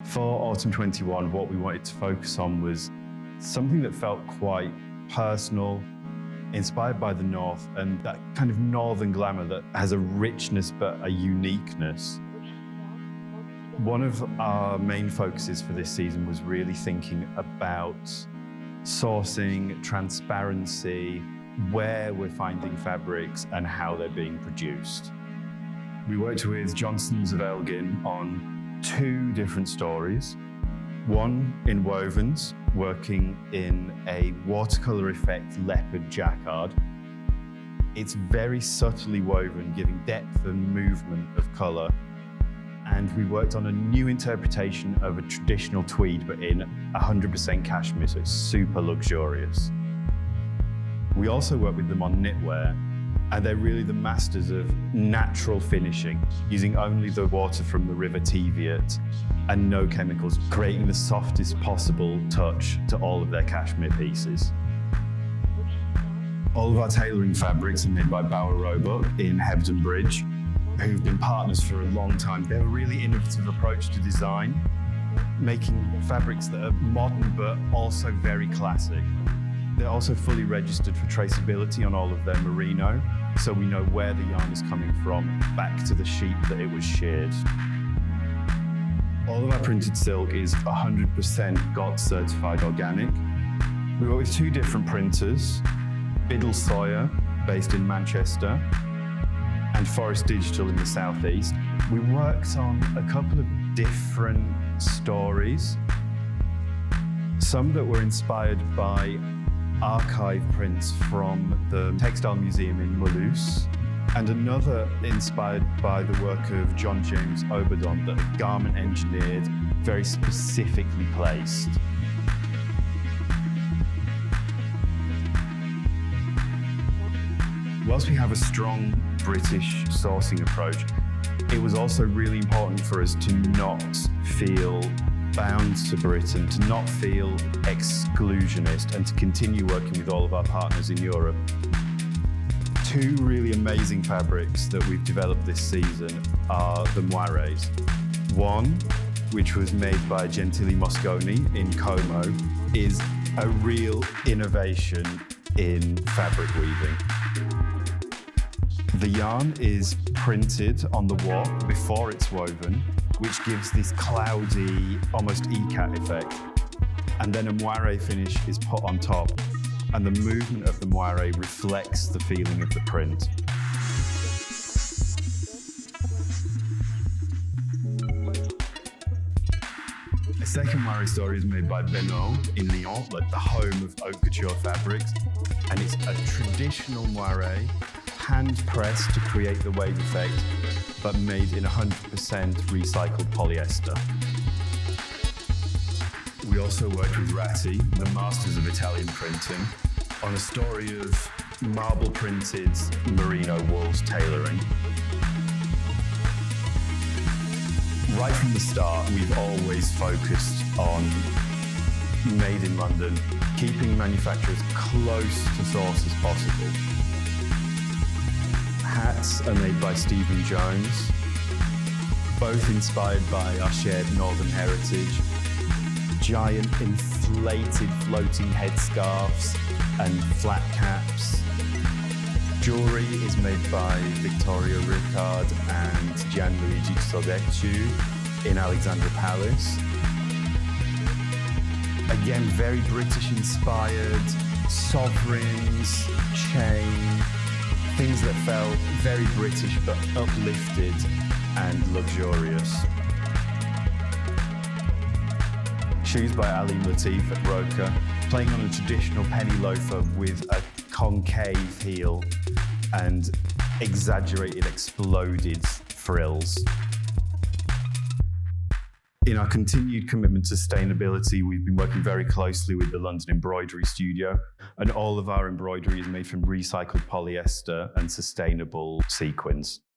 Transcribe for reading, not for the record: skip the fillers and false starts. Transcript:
For Autumn 21, what we wanted to focus on was something that felt quite personal, inspired by the North, and that kind of northern glamour that has a richness but a uniqueness. One of our main focuses for this season was really thinking about sourcing, transparency, where we're finding fabrics and how they're being produced. We worked with Johnsons of Elgin on 2 different stories. One in wovens, working in a watercolor effect leopard jacquard. It's very subtly woven, giving depth and movement of color. And we worked on a new interpretation of a traditional tweed, but in 100% cashmere, so it's super luxurious. We also worked with them on knitwear, and they're really the masters of natural finishing, using only the water from the River Teviot and no chemicals, creating the softest possible touch to all of their cashmere pieces. All of our tailoring fabrics are made by Bauer Roebuck in Hebden Bridge, who've been partners for a long time. They have a really innovative approach to design, making fabrics that are modern but also very classic. They're also fully registered for traceability on all of their merino, so we know where the yarn is coming from, back to the sheep that it was sheared. All of our printed silk is 100% GOTS certified organic. We work with 2 different printers, Biddle Sawyer, based in Manchester, and Forest Digital in the southeast. We worked on a couple of different stories, some that were inspired by archive prints from the Textile Museum in Mulhouse, and another inspired by the work of John James Oberdon, that are garment engineered, very specifically placed. Whilst we have a strong British sourcing approach, it was also really important for us to not feel bound to Britain, to not feel exclusionist, and to continue working with all of our partners in Europe. 2 really amazing fabrics that we've developed this season are the moirés. One, which was made by Gentili Mosconi in Como, is a real innovation in fabric weaving. The yarn is printed on the warp before it's woven, which gives this cloudy, almost ikat effect. And then a moiré finish is put on top, and the movement of the moiré reflects the feeling of the print. A second moiré story is made by Benoît in Lyon, like the home of haute couture fabrics, and it's a traditional moiré, hand-pressed to create the wave effect, but made in 100% recycled polyester. We also worked with Ratti, the masters of Italian printing, on a story of marble-printed merino wools tailoring. Right from the start, we've always focused on made in London, keeping manufacturers close to source as possible. Hats are made by Stephen Jones, both inspired by our shared northern heritage. Giant inflated floating headscarves and flat caps. Jewellery is made by Victoria Ricard and Gianluigi Sodecciu in Alexandra Palace. Again, very British inspired, sovereigns, chain, things that felt very British but uplifted and luxurious. Shoes by Alim Latif at Roca, playing on a traditional penny loafer with a concave heel and exaggerated, exploded frills. In our continued commitment to sustainability, we've been working very closely with the London Embroidery Studio, and all of our embroidery is made from recycled polyester and sustainable sequins.